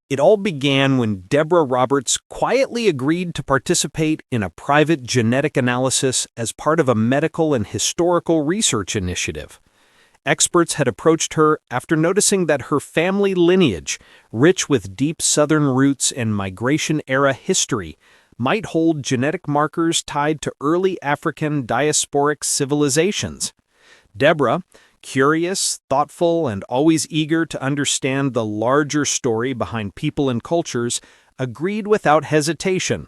It all began when Deborah Roberts quietly agreed to participate in a private genetic analysis as part of a medical and historical research initiative. Experts had approached her after noticing that her family lineage, rich with deep Southern roots and migration-era history, might hold genetic markers tied to early African diasporic civilizations. Deborah, curious, thoughtful, and always eager to understand the larger story behind people and cultures, agreed without hesitation.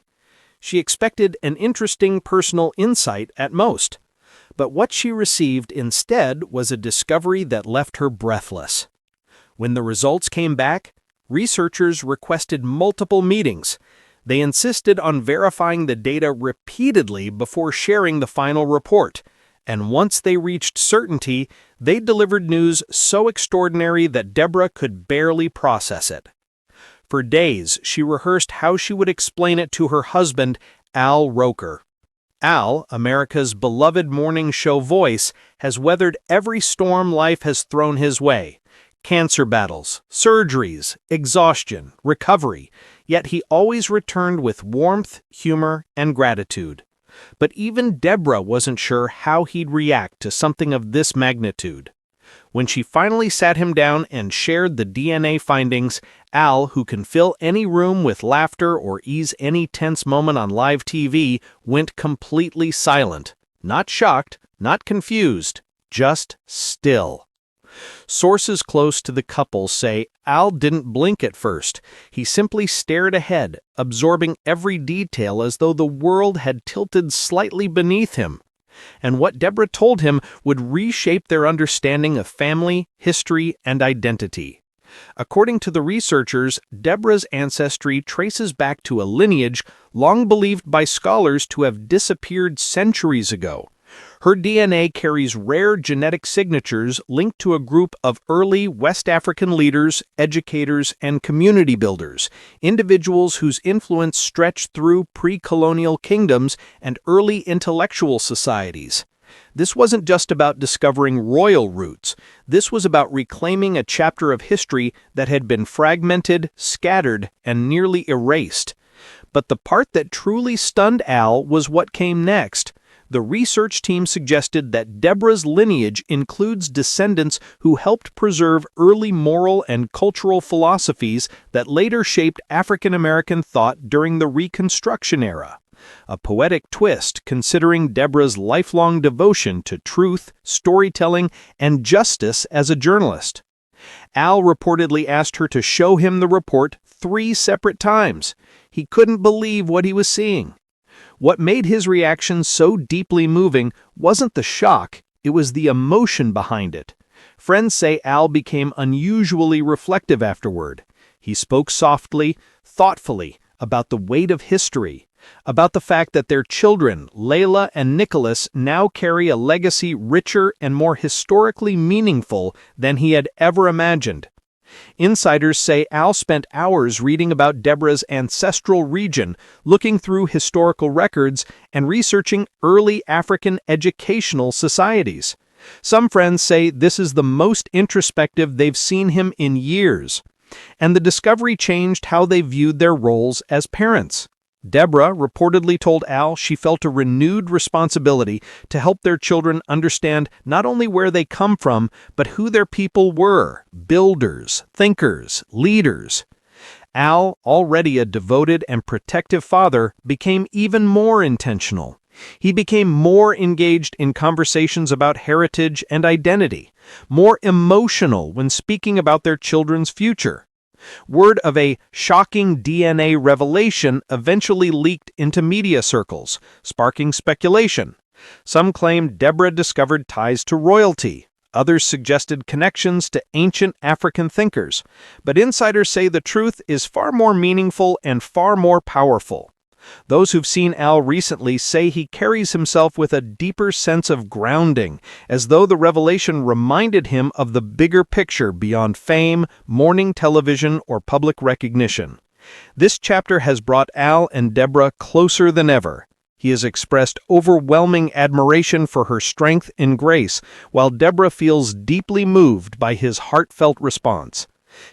She expected an interesting personal insight at most, but what she received instead was a discovery that left her breathless. When the results came back, researchers requested multiple meetings. They insisted on verifying the data repeatedly before sharing the final report, and once they reached certainty, they delivered news so extraordinary that Deborah could barely process it. For days, she rehearsed how she would explain it to her husband, Al Roker. Al, America's beloved morning show voice, has weathered every storm life has thrown his way. Cancer battles, surgeries, exhaustion, recovery, yet he always returned with warmth, humor, and gratitude. But even Deborah wasn't sure how he'd react to something of this magnitude. When she finally sat him down and shared the DNA findings, Al, who can fill any room with laughter or ease any tense moment on live TV, went completely silent. Not shocked, not confused, just still. Sources close to the couple say Al didn't blink at first. He simply stared ahead, absorbing every detail as though the world had tilted slightly beneath him. And what Deborah told him would reshape their understanding of family, history, and identity. According to the researchers, Deborah's ancestry traces back to a lineage long believed by scholars to have disappeared centuries ago. Her DNA carries rare genetic signatures linked to a group of early West African leaders, educators, and community builders, individuals whose influence stretched through pre-colonial kingdoms and early intellectual societies. This wasn't just about discovering royal roots. This was about reclaiming a chapter of history that had been fragmented, scattered, and nearly erased. But the part that truly stunned Al was what came next. The research team suggested that Deborah's lineage includes descendants who helped preserve early moral and cultural philosophies that later shaped African American thought during the Reconstruction era. A poetic twist considering Deborah's lifelong devotion to truth, storytelling, and justice as a journalist. Al reportedly asked her to show him the report 3 separate times. He couldn't believe what he was seeing. What made his reaction so deeply moving wasn't the shock, it was the emotion behind it. Friends say Al became unusually reflective afterward. He spoke softly, thoughtfully, about the weight of history, about the fact that their children, Layla and Nicholas, now carry a legacy richer and more historically meaningful than he had ever imagined. Insiders say Al spent hours reading about Deborah's ancestral region, looking through historical records, and researching early African educational societies. Some friends say this is the most introspective they've seen him in years. And the discovery changed how they viewed their roles as parents. Deborah reportedly told Al she felt a renewed responsibility to help their children understand not only where they come from, but who their people were: builders, thinkers, leaders. Al, already a devoted and protective father, became even more intentional. He became more engaged in conversations about heritage and identity, more emotional when speaking about their children's future. Word of a shocking DNA revelation eventually leaked into media circles, sparking speculation. Some claimed Deborah discovered ties to royalty. Others suggested connections to ancient African thinkers. But insiders say the truth is far more meaningful and far more powerful. Those who've seen Al recently say he carries himself with a deeper sense of grounding, as though the revelation reminded him of the bigger picture beyond fame, morning television, or public recognition. This chapter has brought Al and Deborah closer than ever. He has expressed overwhelming admiration for her strength and grace, while Deborah feels deeply moved by his heartfelt response.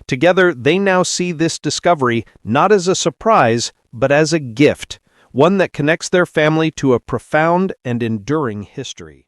Together, they now see this discovery not as a surprise, but as a gift, one that connects their family to a profound and enduring history.